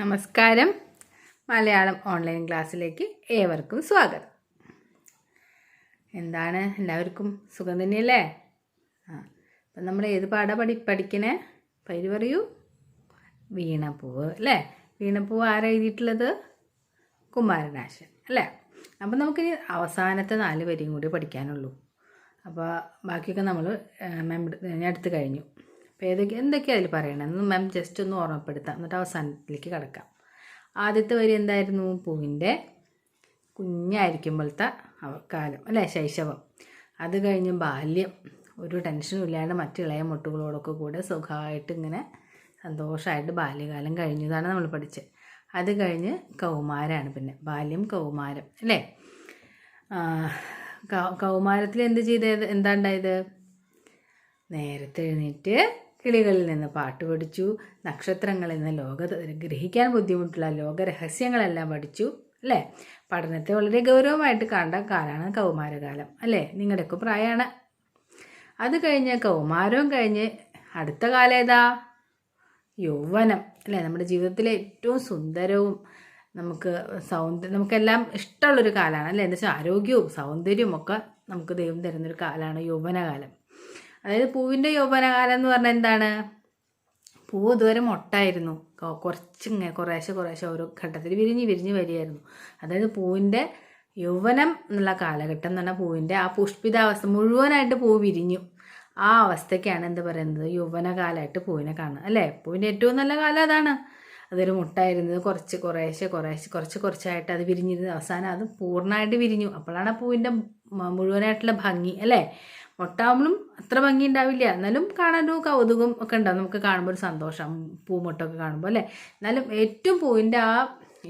നമസ്കാരം. മലയാളം ഓൺലൈൻ ക്ലാസ്സിലേക്ക് ഏവർക്കും സ്വാഗതം. എന്താണ് എല്ലാവർക്കും സുഖം തന്നെയല്ലേ? അപ്പം നമ്മൾ ഏത് പഠിക്കണേ? പേര് പറയൂ. വീണപ്പൂവ് അല്ലേ? വീണപ്പൂവ് ആരാ എഴുതിയിട്ടുള്ളത്? കുമാരനാശൻ അല്ലേ? അപ്പം നമുക്കിനി അവസാനത്തെ 4 വരിയും കൂടി പഠിക്കാനുള്ളൂ. അപ്പോൾ ബാക്കിയൊക്കെ നമ്മൾ ഞാൻ എടുത്തു കഴിഞ്ഞു. അപ്പോൾ എന്തൊക്കെയാണ് അതിൽ പറയണമെന്ന് മാം ജസ്റ്റ് ഒന്ന് ഓർമ്മപ്പെടുത്താം, എന്നിട്ട് അവസാനത്തിലേക്ക് കിടക്കാം. ആദ്യത്തെ വരി എന്തായിരുന്നു? പൂവിൻ്റെ കുഞ്ഞായിരിക്കുമ്പോഴത്തെ കാലം അല്ലേ, ശൈശവം. അത് കഴിഞ്ഞ് ബാല്യം, ഒരു ടെൻഷനും ഇല്ലാണ്ട് മറ്റ് ഇളയ മുട്ടുകളോടൊക്കെ കൂടെ സുഖമായിട്ട് ഇങ്ങനെ സന്തോഷമായിട്ട് ബാല്യകാലം കഴിഞ്ഞതാണ് നമ്മൾ പഠിച്ചത്. അത് കഴിഞ്ഞ് കൗമാരമാണ്, പിന്നെ ബാല്യം കൗമാരം അല്ലേ. കൗമാരത്തിൽ എന്താ ഉണ്ടായത്? നേരത്തെ എഴുന്നേറ്റ് കിളികളിൽ നിന്ന് പാട്ട് പഠിച്ചു, നക്ഷത്രങ്ങളിൽ നിന്ന് ഗ്രഹിക്കാൻ ബുദ്ധിമുട്ടുള്ള ലോകരഹസ്യങ്ങളെല്ലാം പഠിച്ചു അല്ലേ. പഠനത്തെ വളരെ ഗൗരവമായിട്ട് കണ്ട കാലമാണ് കൗമാരകാലം അല്ലേ. നിങ്ങളുടെയൊക്കെ പ്രായമാണ്. അത് കഴിഞ്ഞ് കൗമാരവും കഴിഞ്ഞ് അടുത്ത കാലം ഏതാ? യൗവനം അല്ലേ. നമ്മുടെ ജീവിതത്തിലെ ഏറ്റവും സുന്ദരവും നമുക്കെല്ലാം ഇഷ്ടമുള്ളൊരു കാലമാണ് അല്ലേ. എന്താ വെച്ചാൽ ആരോഗ്യവും സൗന്ദര്യവും ഒക്കെ നമുക്ക് ദൈവം തരുന്നൊരു കാലമാണ് യൗവനകാലം. അതായത് പൂവിൻ്റെ യൗവനകാലം എന്ന് പറഞ്ഞാൽ എന്താണ്? പൂവ് ഇതുവരെ മൊട്ടായിരുന്നു, കുറേശ്ശെ ഓരോ ഘട്ടത്തിൽ വിരിഞ്ഞ് വരികയായിരുന്നു. അതായത് പൂവിൻ്റെ യൗവനം എന്നുള്ള കാലഘട്ടം എന്ന് പറഞ്ഞാൽ പൂവിൻ്റെ ആ പുഷ്പിതാവസ്ഥ മുഴുവനായിട്ട് പൂവ് വിരിഞ്ഞു. ആ അവസ്ഥയ്ക്കാണ് എന്ത് പറയുന്നത്? യൗവനകാലമായിട്ട് പൂവിനെ കാണുന്നത് അല്ലേ. പൂവിൻ്റെ ഏറ്റവും നല്ല കാലം അതാണ്. അതൊരു മുട്ടായിരുന്നത് കുറച്ചായിട്ട് അത് വിരിഞ്ഞിരുന്നത് അവസാനം അത് പൂർണ്ണമായിട്ട് വിരിഞ്ഞു. അപ്പോഴാണ് പൂവിൻ്റെ മുഴുവനായിട്ടുള്ള ഭംഗി അല്ലേ. മൊട്ടാവുമ്പോഴും അത്ര ഭംഗി ഉണ്ടാവില്ല, എന്നാലും കാണാനൊരു കൗതുകം ഒക്കെ ഉണ്ടാവും. നമുക്ക് കാണുമ്പോൾ ഒരു സന്തോഷം, പൂമൊട്ടൊക്കെ കാണുമ്പോൾ അല്ലേ. എന്നാലും ഏറ്റവും പൂവിൻ്റെ ആ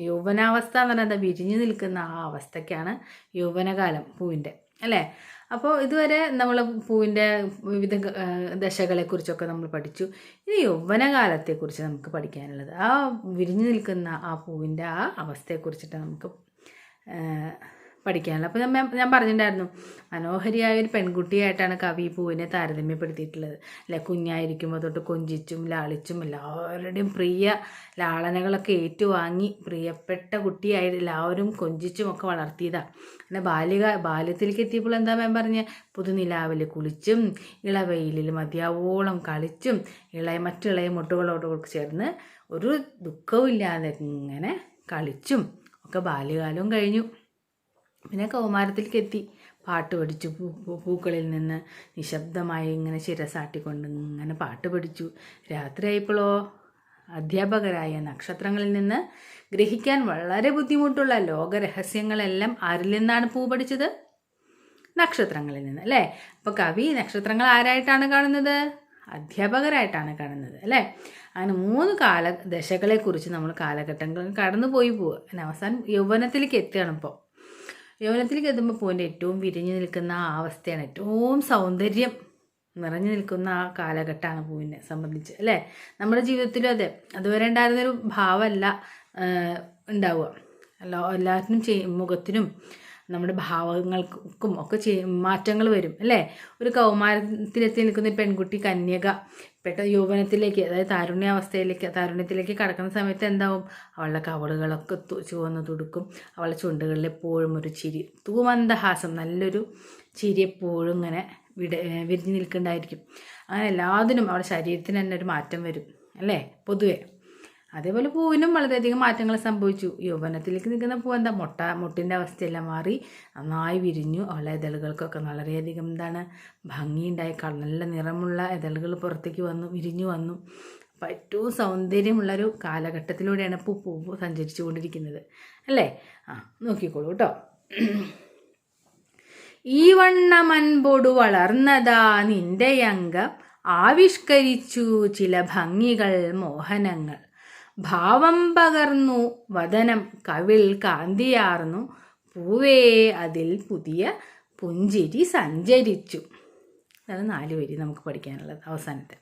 യൗവനാവസ്ഥ എന്ന് പറഞ്ഞാൽ വിരിഞ്ഞു നിൽക്കുന്ന ആ അവസ്ഥയ്ക്കാണ് യൗവനകാലം പൂവിൻ്റെ അല്ലേ. അപ്പോൾ ഇതുവരെ നമ്മൾ പൂവിൻ്റെ വിവിധ ദശകളെക്കുറിച്ചൊക്കെ നമ്മൾ പഠിച്ചു. ഇനി യൗവനകാലത്തെക്കുറിച്ച് നമുക്ക് പഠിക്കാനുള്ളത് ആ വിരിഞ്ഞു നിൽക്കുന്ന ആ പൂവിൻ്റെ ആ അവസ്ഥയെക്കുറിച്ചിട്ട് നമുക്ക് പഠിക്കാനുള്ളത്. അപ്പോൾ ഞാൻ പറഞ്ഞിട്ടുണ്ടായിരുന്നു, മനോഹരിയായ ഒരു പെൺകുട്ടിയായിട്ടാണ് കവി പൂവിനെ താരതമ്യപ്പെടുത്തിയിട്ടുള്ളത് അല്ലെ. കുഞ്ഞായിരിക്കുമ്പോൾ തൊട്ട് കൊഞ്ചിച്ചും ലാളിച്ചും എല്ലാവരുടെയും പ്രിയ ലാളനകളൊക്കെ ഏറ്റുവാങ്ങി പ്രിയപ്പെട്ട കുട്ടിയായി എല്ലാവരും കൊഞ്ചിച്ചും ഒക്കെ വളർത്തിയതാണ്. പിന്നെ ബാല്യത്തിലേക്ക് എത്തിയപ്പോൾ എന്താ ഞാൻ പറഞ്ഞ? പുതുനിലാവിൽ കുളിച്ചും ഇളവെയിലിൽ മതിയാവോളം കളിച്ചും മറ്റിളയ മുട്ടുകളോട് ചേർന്ന് ഒരു ദുഃഖവും ഇല്ലാതെ ഇങ്ങനെ കളിച്ചും ഒക്കെ ബാല്യകാലവും കഴിഞ്ഞു. പിന്നെ കൗമാരത്തിലേക്ക് എത്തി, പാട്ട് പഠിച്ചു. പൂക്കളിൽ നിന്ന് നിശബ്ദമായി ഇങ്ങനെ ശിരസാട്ടിക്കൊണ്ട് ഇങ്ങനെ പാട്ട് പഠിച്ചു. രാത്രിയായപ്പോഴോ അധ്യാപകരായ നക്ഷത്രങ്ങളിൽ നിന്ന് ഗ്രഹിക്കാൻ വളരെ ബുദ്ധിമുട്ടുള്ള ലോകരഹസ്യങ്ങളെല്ലാം ആരിൽ നിന്നാണ് പൂ പഠിച്ചത്? നക്ഷത്രങ്ങളിൽ നിന്ന് അല്ലേ. അപ്പോൾ കവി നക്ഷത്രങ്ങൾ ആരായിട്ടാണ് കാണുന്നത്? അധ്യാപകരായിട്ടാണ് കാണുന്നത് അല്ലേ. അങ്ങനെ 3 ദശകളെക്കുറിച്ച് നമ്മൾ കാലഘട്ടങ്ങൾ കടന്നു പോവുക. അവസാനം യൗവനത്തിലേക്ക് എത്തുകയാണ്. ഇപ്പോൾ യൗവനത്തിലേക്ക് എത്തുമ്പോൾ പൂവിൻ്റെ ഏറ്റവും വിരിഞ്ഞു നിൽക്കുന്ന ആ അവസ്ഥയാണ്, ഏറ്റവും സൗന്ദര്യം നിറഞ്ഞു നിൽക്കുന്ന ആ കാലഘട്ടമാണ് പൂവിനെ സംബന്ധിച്ച് അല്ലേ. നമ്മുടെ ജീവിതത്തിലും അതെ, അതുവരെ ഉണ്ടായിരുന്നൊരു ഭാവമല്ല ഉണ്ടാവുക. എല്ലാത്തിനും മുഖത്തിനും നമ്മുടെ ഭാവങ്ങൾക്കും ഒക്കെ മാറ്റങ്ങൾ വരും അല്ലേ. ഒരു കൗമാരത്തിലെത്തി നിൽക്കുന്ന ഒരു പെൺകുട്ടി കന്യക യൗവനത്തിലേക്ക്, അതായത് താരുണ്യത്തിലേക്ക് കടക്കുന്ന സമയത്ത് എന്താവും? അവളുടെ കവളുകളൊക്കെ ചുവന്ന് തുടുക്കും. അവളുടെ ചുണ്ടുകളിൽ എപ്പോഴും ഒരു ചിരി, തൂമന്ദഹാസം, നല്ലൊരു ചിരി എപ്പോഴും ഇങ്ങനെ വിരിഞ്ഞു നിൽക്കുന്നുണ്ടായിരിക്കും. അങ്ങനെ എല്ലാത്തിനും അവളുടെ ശരീരത്തിന് തന്നെ ഒരു മാറ്റം വരും അല്ലേ പൊതുവെ. അതേപോലെ പൂവിനും വളരെയധികം മാറ്റങ്ങൾ സംഭവിച്ചു. യൗവനത്തിലേക്ക് നിൽക്കുന്ന പൂ എന്താ? മുട്ടിൻ്റെ അവസ്ഥയെല്ലാം മാറി നന്നായി വിരിഞ്ഞു. അവളുടെ ഇതളുകൾക്കൊക്കെ വളരെയധികം ഭംഗിയുണ്ടായി. നല്ല നിറമുള്ള ഇതളുകൾ പുറത്തേക്ക് വിരിഞ്ഞു വന്നു. അപ്പം ഏറ്റവും സൗന്ദര്യമുള്ളൊരു കാലഘട്ടത്തിലൂടെയാണ് പൂവ് സഞ്ചരിച്ചു കൊണ്ടിരിക്കുന്നത് അല്ലേ. നോക്കിക്കോളൂ കേട്ടോ. ഈ വണ്ണമൻപൊടു വളർന്നതാ നിന്റെ അംഗം ആവിഷ്കരിച്ചു ചില ഭംഗികൾ മോഹനങ്ങൾ. ഭാവം പകർന്നു വദനം കവിൾ കാന്തിയാർന്നു പൂവേ അതിൽ പുതിയ പുഞ്ചിരി സഞ്ചരിച്ചു. അതാണ് 4 വരി നമുക്ക് പഠിക്കാനുള്ളത്. അവസാനത്തെ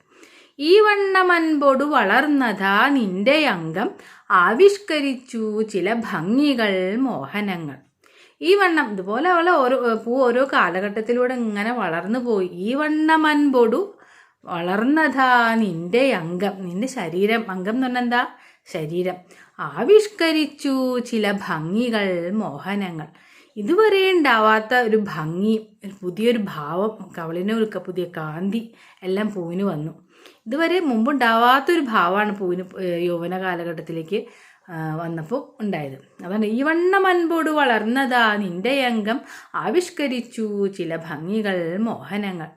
ഈ വണ്ണമൻപൊടു വളർന്നതാ നിന്റെ അംഗം ആവിഷ്കരിച്ചു ചില ഭംഗികൾ മോഹനങ്ങൾ. ഈ വണ്ണം ഇതുപോലെ ഓരോ കാലഘട്ടത്തിലൂടെ ഇങ്ങനെ വളർന്നു പോയി. ഈ വണ്ണമൻപൊടു വളർന്നതാ നിന്റെ അംഗം, നിന്റെ ശരീരം. അംഗം എന്ന് പറഞ്ഞാൽ എന്താ? ശരീരം. ആവിഷ്കരിച്ചു ചില ഭംഗികൾ മോഹനങ്ങൾ. ഇതുവരെ ഉണ്ടാവാത്ത ഒരു ഭംഗി, പുതിയൊരു ഭാവം, കവളിന് ഒരു പുതിയ കാന്തി എല്ലാം പൂവിന് വന്നു. ഇതുവരെ മുമ്പുണ്ടാവാത്തൊരു ഭാവമാണ് പൂവിന് യൗവന കാലഘട്ടത്തിലേക്ക് വന്നപ്പോൾ ഉണ്ടായത്. അതാണ് ഈ വണ്ണം അൻപോട് വളർന്നതാ നിന്റെ അംഗം ആവിഷ്കരിച്ചു ചില ഭംഗികൾ മോഹനങ്ങൾ.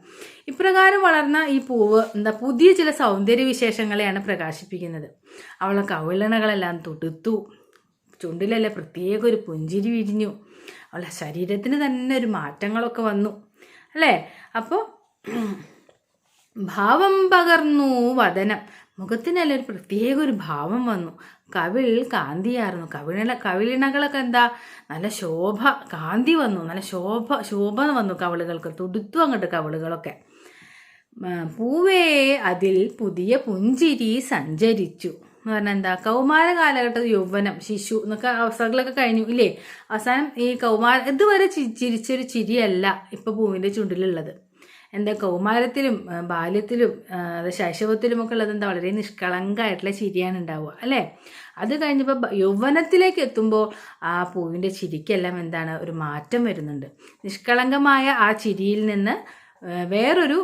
ഇപ്രകാരം വളർന്ന ഈ പൂവ് പുതിയ ചില സൗന്ദര്യ വിശേഷങ്ങളെയാണ് പ്രകാശിപ്പിക്കുന്നത്. അവളെ കവിളണകളെല്ലാം തുടുത്തു, ചുണ്ടിലല്ലേ പ്രത്യേക ഒരു പുഞ്ചിരി വിരിഞ്ഞു, അവളുടെ ശരീരത്തിന് തന്നെ ഒരു മാറ്റങ്ങളൊക്കെ വന്നു അല്ലേ. അപ്പോൾ ഭാവം പകർന്നു വദനം, മുഖത്തിനല്ല ഒരു പ്രത്യേക ഒരു ഭാവം വന്നു. കവിൾ കാന്തിയായിരുന്നു, കവിളിണകളൊക്കെ നല്ല ശോഭ, കാന്തി വന്നു, നല്ല ശോഭ വന്നു കവിളുകൾക്ക്, തുടുത്തു അങ്ങോട്ട് കവിളുകളൊക്കെ. പൂവേ അതിൽ പുതിയ പുഞ്ചിരി സഞ്ചരിച്ചു എന്ന് പറഞ്ഞാൽ കൗമാര കാലഘട്ടത്തിൽ യൗവനം, ശിശു എന്നൊക്കെ അവസ്ഥകളൊക്കെ കഴിഞ്ഞു ഇല്ലേ. അവസാനം ഈ ഇതുവരെ ചിരിച്ചൊരു ചിരിയല്ല ഇപ്പൊ പൂവിന്റെ ചുണ്ടിലുള്ളത്. കൗമാരത്തിലും ബാല്യത്തിലും ശൈശവത്തിലുമൊക്കെ ഉള്ളത് വളരെ നിഷ്കളങ്കമായിട്ടുള്ള ചിരിയാണ് ഉണ്ടാവുക അല്ലേ. അത് കഴിഞ്ഞപ്പോൾ യൗവനത്തിലേക്ക് എത്തുമ്പോൾ ആ പൂവിൻ്റെ ചിരിക്കെല്ലാം ഒരു മാറ്റം വരുന്നുണ്ട്. നിഷ്കളങ്കമായ ആ ചിരിയിൽ നിന്ന് വേറൊരു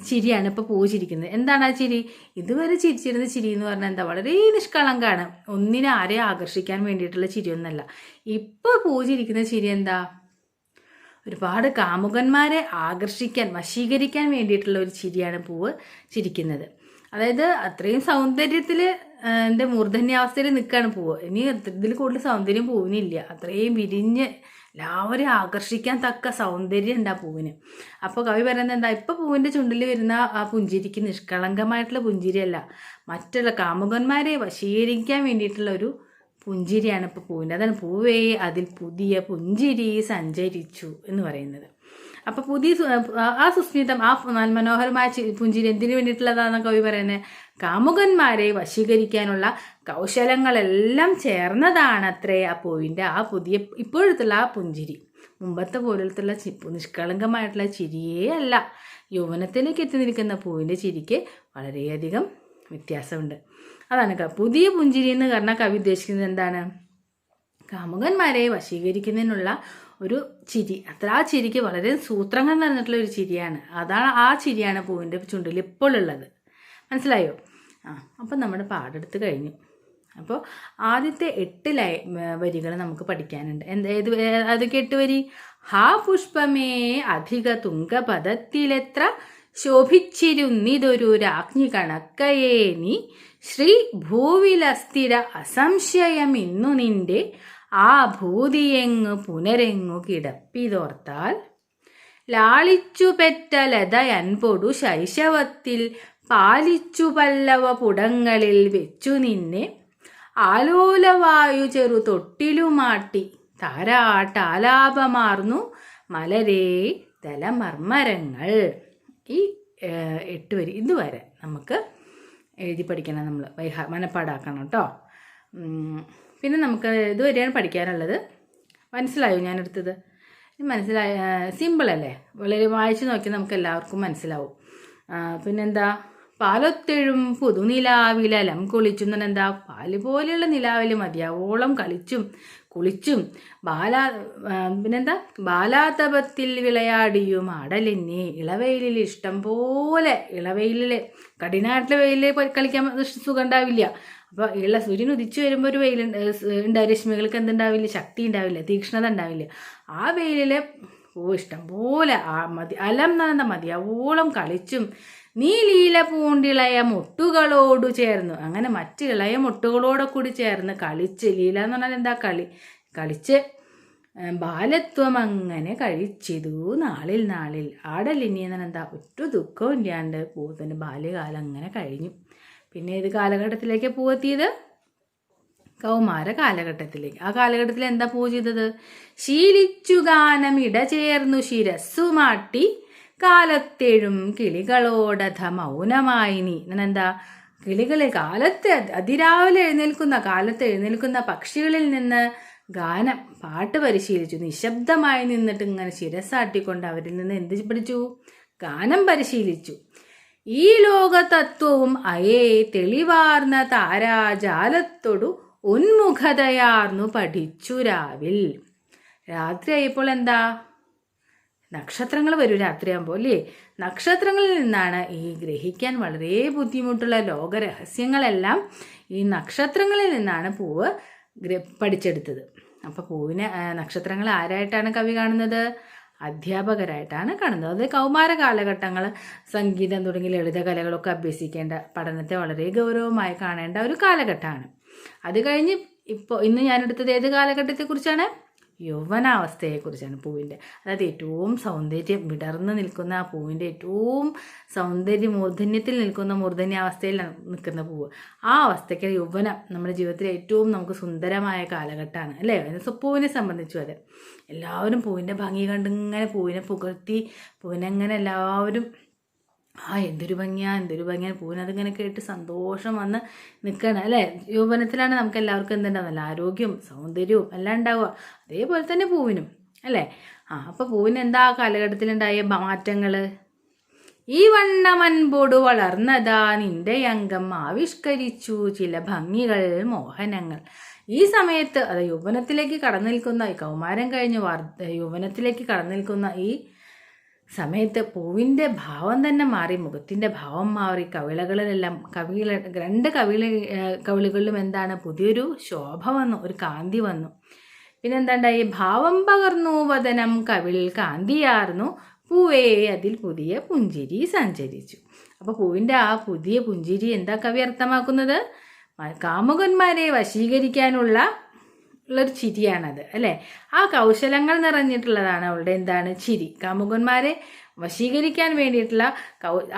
ചിരിയാണ് ഇപ്പോൾ പൂ ചിരിക്കുന്നത്. എന്താണ് ആ ചിരി? ഇതുവരെ ചിരിച്ചിരുന്ന ചിരി എന്ന് പറഞ്ഞാൽ വളരെ നിഷ്കളങ്കമാണ്, ഒന്നിനെ ആരെയും ആകർഷിക്കാൻ വേണ്ടിയിട്ടുള്ള ചിരിയൊന്നല്ല. ഇപ്പോൾ പൂ ചിരിക്കുന്ന ചിരി ഒരുപാട് കാമുകന്മാരെ ആകർഷിക്കാൻ, വശീകരിക്കാൻ വേണ്ടിയിട്ടുള്ള ഒരു ചിരിയാണ് പൂവ് ചിരിക്കുന്നത്. അതായത് അത്രയും സൗന്ദര്യത്തിൽ മൂർധന്യാവസ്ഥയിൽ നിൽക്കുകയാണ് പൂവ്. ഇനി ഇതിൽ കൂടുതൽ സൗന്ദര്യം പൂവിനില്ല, അത്രയും വിരിഞ്ഞ് എല്ലാവരെയും ആകർഷിക്കാൻ തക്ക സൗന്ദര്യം ഉണ്ട് ആ പൂവിന്. അപ്പോൾ കവി പറയുന്നത് ഇപ്പം പൂവിൻ്റെ ചുണ്ടിൽ വരുന്ന ആ പുഞ്ചിരിക്ക് നിഷ്കളങ്കമായിട്ടുള്ള പുഞ്ചിരിയല്ല, മറ്റുള്ള കാമുകന്മാരെ വശീകരിക്കാൻ വേണ്ടിയിട്ടുള്ള ഒരു പുഞ്ചിരിയാണ് ഇപ്പോൾ പൂവിൻ്റെ. അതാണ് പൂവേ അതിൽ പുതിയ പുഞ്ചിരി സഞ്ചരിച്ചു എന്ന് പറയുന്നത്. അപ്പോൾ പുതിയ ആ സുസ്മിതം, ആ മനോഹരമായ പുഞ്ചിരി എന്തിനു വേണ്ടിയിട്ടുള്ളതാണെന്ന് കവി പറയുന്നത്? കാമുകന്മാരെ വശീകരിക്കാനുള്ള കൗശലങ്ങളെല്ലാം ചേർന്നതാണ് അത്രേ ആ പൂവിൻ്റെ ആ പുതിയ ഇപ്പോഴത്തുള്ള ആ പുഞ്ചിരി. മുമ്പത്തെ പോലത്തുള്ള നിഷ്കളങ്കമായിട്ടുള്ള ചിരിയേ അല്ല. യൗവനത്തിലേക്ക് എത്തി നിൽക്കുന്ന പൂവിൻ്റെ ചിരിക്ക് വളരെയധികം വ്യത്യാസമുണ്ട്. അതാണ് പുതിയ പുഞ്ചിരി എന്ന് പറഞ്ഞാൽ കവി ഉദ്ദേശിക്കുന്നത് എന്താണ്? കാമുകന്മാരെ വശീകരിക്കുന്നതിനുള്ള ഒരു ചിരി. ആ ചിരിക്ക് വളരെ സൂത്രങ്ങൾ നിറഞ്ഞിട്ടുള്ള ഒരു ചിരിയാണ്. ആ ചിരിയാണ് പൂവിൻ്റെ ചുണ്ടിൽ ഇപ്പോൾ ഉള്ളത്. മനസ്സിലായോ? അപ്പം നമ്മുടെ പാടെടുത്ത് കഴിഞ്ഞു. അപ്പോൾ ആദ്യത്തെ 8 വരികൾ നമുക്ക് പഠിക്കാനുണ്ട്. അതൊക്കെ 8 വരി. ഹാ പുഷ്പമേ അധിക തുങ്കപദത്തിലെത്ര ശോഭിച്ചിരുന്നിതൊരു രാജ്ഞി കണക്കയേ നീ ശ്രീ ഭൂവിലസ്ഥിര അസംശയം ഇന്നു നിന്റെ ആ ഭൂതിയെങ്ങു പുനരെങ്ങു കിടപ്പിതോർത്താൽ ലാളിച്ചു പെറ്റ ലതയൻപൊടു ശൈശവത്തിൽ പാലിച്ചു പല്ലവ പുടങ്ങളിൽ വെച്ചു നിന്നെ ആലോലവായു ചെറു തൊട്ടിലുമാട്ടി താരാട്ടാലാപമാർന്നു മലരേ തലമർമരങ്ങൾ. ഈ 8 വരി ഇതുവരെ നമുക്ക് എഴുതി പഠിക്കണം, നമ്മൾ മനപ്പാടാക്കണം കേട്ടോ. പിന്നെ നമുക്ക് ഇതുവരെയാണ് പഠിക്കാനുള്ളത്. മനസ്സിലായോ ഞാനെടുത്തത്? മനസ്സിലായ സിമ്പിളല്ലേ, വളരെ വായിച്ച് നോക്കി നമുക്ക് എല്ലാവർക്കും മനസ്സിലാവും. പിന്നെന്താ, പാലൊത്തെഴും പുതുനിലാവിലം കുളിച്ചും എന്താ, പാല് പോലെയുള്ള നിലാവിൽ മതിയാവോളം കളിച്ചും കുളിച്ചും പിന്നെന്താ ബാലാതപത്തിൽ വിളയാടിയും ആടലെന്നെ ഇളവെയിലിൽ ഇഷ്ടം പോലെ, ഇളവെയിലിൽ കഠിനായിട്ടുള്ള വെയിലിൽ കളിക്കാൻ സുഖം ഉണ്ടാവില്ല. അപ്പോൾ സൂര്യൻ ഉദിച്ചു വരുമ്പോൾ ഒരു വെയിലുണ്ടാവും, രശ്മികൾക്ക് എന്തുണ്ടാവില്ല, ശക്തി ഉണ്ടാവില്ല, തീക്ഷ്ണത ഉണ്ടാവില്ല. ആ വെയിലിൽ ഇഷ്ടം പോലെ അലം നന്ന മതിയാവോളം കളിച്ചും നീ ലീല പൂണ്ടിളയ മുട്ടുകളോടു ചേർന്നു, അങ്ങനെ മറ്റ് ഇളയ മുട്ടുകളോടെ കൂടി ചേർന്ന് കളിച്ച്, ലീല എന്ന് പറഞ്ഞാൽ എന്താ, കളിച്ച് ബാലത്വം അങ്ങനെ കഴിച്ചിതു നാളിൽ ആടലിനി എന്ന് എന്താ, ഒറ്റ ദുഃഖവും ഇല്ലാണ്ട് പൂവത്തിൻ്റെ ബാല്യകാലം അങ്ങനെ കഴിഞ്ഞു. പിന്നെ ഏത് കാലഘട്ടത്തിലേക്ക് പൂവെത്തിയത്? കൗമാര കാലഘട്ടത്തിലേക്ക്. ആ കാലഘട്ടത്തിൽ എന്താ പൂ ചെയ്തത്? ശീലിച്ചു ഗാനം ഇടചേർന്നു ശിരസ്സുമാട്ടി കാലത്തെഴും കിളികളോടധ മൗനമായി നീ. എന്താ, കിളികളെ അതിരാവിലെ എഴുന്നേൽക്കുന്ന പക്ഷികളിൽ നിന്ന് ഗാനം പാട്ട് പരിശീലിച്ചു. നിശബ്ദമായി നിന്നിട്ട് ഇങ്ങനെ ശിരസാട്ടിക്കൊണ്ട് അവരിൽ നിന്ന് എന്ത് പഠിച്ചു? ഗാനം പരിശീലിച്ചു. ഈ ലോകതത്വവും അയേ തെളിവാർന്ന താരാജാലത്തോടു ഉന്മുഖതയാർന്നു പഠിച്ചു രാവിൽ. രാത്രിയായപ്പോൾ എന്താ, നക്ഷത്രങ്ങൾ വരും രാത്രിയാകുമ്പോൾ അല്ലേ. നക്ഷത്രങ്ങളിൽ നിന്നാണ് ഈ ഗ്രഹിക്കാൻ വളരെ ബുദ്ധിമുട്ടുള്ള ലോകരഹസ്യങ്ങളെല്ലാം ഈ നക്ഷത്രങ്ങളിൽ നിന്നാണ് പൂവ് പഠിച്ചെടുത്തത്. അപ്പോൾ പൂവിനെ നക്ഷത്രങ്ങൾ ആരായിട്ടാണ് കവി കാണുന്നത്? അധ്യാപകരായിട്ടാണ് കാണുന്നത്. അത് കൗമാര കാലഘട്ടങ്ങൾ സംഗീതം തുടങ്ങി ലളിതകലകളൊക്കെ അഭ്യസിക്കേണ്ട, പഠനത്തെ വളരെ ഗൗരവമായി കാണേണ്ട ഒരു കാലഘട്ടമാണ്. അത് കഴിഞ്ഞ് ഇന്ന് ഞാനെടുത്തത് ഏത് കാലഘട്ടത്തെക്കുറിച്ചാണ്? യൗവനാവസ്ഥയെക്കുറിച്ചാണ് പൂവിൻ്റെ. അതായത് ഏറ്റവും സൗന്ദര്യം വിടർന്ന് നിൽക്കുന്ന ആ പൂവിൻ്റെ ഏറ്റവും മൂർധന്യത്തിൽ നിൽക്കുന്ന മൂർധന്യാവസ്ഥയിൽ നിൽക്കുന്ന പൂവ്. ആ അവസ്ഥയ്ക്ക് യൗവനം നമ്മുടെ ജീവിതത്തിലെ ഏറ്റവും നമുക്ക് സുന്ദരമായ കാലഘട്ടമാണ് അല്ലേ. പൂവിനെ സംബന്ധിച്ചും അതെ. എല്ലാവരും പൂവിൻ്റെ ഭംഗി കണ്ടിങ്ങനെ പൂവിനെ പുകഴ്ത്തി പൂവിനെങ്ങനെ എല്ലാവരും എന്തൊരു ഭംഗിയാണ് പൂവിനതിങ്ങനെ കേട്ട് സന്തോഷം വന്ന് നിൽക്കണം അല്ലേ. യൗവനത്തിലാണ് നമുക്ക് എല്ലാവർക്കും എന്തുണ്ടാവും, നല്ല ആരോഗ്യവും സൗന്ദര്യവും എല്ലാം ഉണ്ടാവുക. അതേപോലെ തന്നെ പൂവിനും അല്ലേ. അപ്പോൾ പൂവിന് എന്താ കാലഘട്ടത്തിലുണ്ടായ മാറ്റങ്ങൾ? ഈ വണ്ണമൻപോട് വളർന്നതാ നിന്റെ അംഗം ആവിഷ്കരിച്ചു ചില ഭംഗികൾ മോഹനങ്ങൾ. ഈ സമയത്ത് അത് യൗവനത്തിലേക്ക് കടന്നു നിൽക്കുന്ന, കൗമാരം കഴിഞ്ഞ് യൗവനത്തിലേക്ക് കടന്നു നിൽക്കുന്ന ഈ സമയത്ത് പൂവിൻ്റെ ഭാവം തന്നെ മാറി, മുഖത്തിൻ്റെ ഭാവം മാറി. കവിളകളിലെല്ലാം രണ്ട് കവിളുകളിലും എന്താണ്, പുതിയൊരു ശോഭ വന്നു, ഒരു കാന്തി വന്നു. പിന്നെന്താണ്ടായി, ഭാവം പകർന്നു വദനം കവിൾ കാന്തിയാർന്നു പൂവേ അതിൽ പുതിയ പുഞ്ചിരി സഞ്ചരിച്ചു. അപ്പോൾ പൂവിൻ്റെ ആ പുതിയ പുഞ്ചിരി എന്താ കവി അർത്ഥമാക്കുന്നത്? കാമുകന്മാരെ വശീകരിക്കാനുള്ള ഉള്ളൊരു ചിരിയാണത് അല്ലേ. ആ കൗശലങ്ങൾ നിറഞ്ഞിട്ടുള്ളതാണ് അവളുടെ എന്താണ്, ചിരി. കാമുകന്മാരെ വശീകരിക്കാൻ വേണ്ടിയിട്ടുള്ള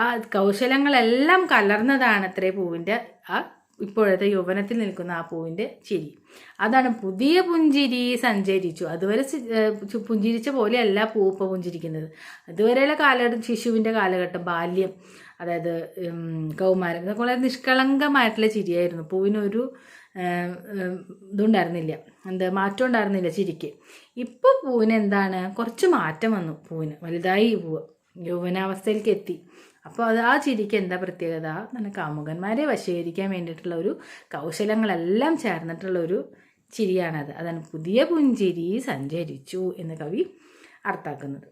ആ കൗശലങ്ങളെല്ലാം കലർന്നതാണ് അത്രേ പൂവിൻ്റെ ആ ഇപ്പോഴത്തെ യൗവനത്തിൽ നിൽക്കുന്ന ആ പൂവിൻ്റെ ചിരി. അതാണ് പുതിയ പുഞ്ചിരി സഞ്ചരിച്ചു. അതുവരെ പുഞ്ചിരിച്ച പോലെയല്ല പൂ ഇപ്പോൾ പുഞ്ചിരിക്കുന്നത്. അതുവരെയുള്ള കാലഘട്ടം ശിശുവിൻ്റെ കാലഘട്ടം, ബാല്യം, അതായത് കൗമാരം, വളരെ നിഷ്കളങ്കമായിട്ടുള്ള ചിരിയായിരുന്നു. പൂവിനൊരു ഇതുണ്ടായിരുന്നില്ല, മാറ്റം ഉണ്ടായിരുന്നില്ല ചിരിക്ക്. ഇപ്പോൾ പൂവിന് എന്താണ്, കുറച്ച് മാറ്റം വന്നു. പൂവിന് വലുതായി, പൂവ് യൗവനാവസ്ഥയിലേക്ക് എത്തി. അപ്പോൾ അത് ആ ചിരിക്ക് എന്താ പ്രത്യേകത? കാമുകന്മാരെ വശീകരിക്കാൻ വേണ്ടിയിട്ടുള്ള ഒരു കൗശലങ്ങളെല്ലാം ചേർന്നിട്ടുള്ള ഒരു ചിരിയാണത്. അതാണ് പുതിയ പുഞ്ചിരി സഞ്ചരിച്ചു എന്ന് കവി അർത്ഥാക്കുന്നത്.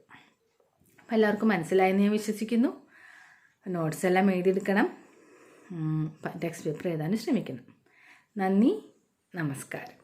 അപ്പോൾ എല്ലാവർക്കും മനസ്സിലായെന്ന് ഞാൻ വിശ്വസിക്കുന്നു. നോട്ട്സ് എല്ലാം എഴുതിയെടുക്കണം, ടെക്സ്റ്റ് പേപ്പർ എഴുതാനും ശ്രമിക്കണം. നന്ദി, നമസ്കാരം.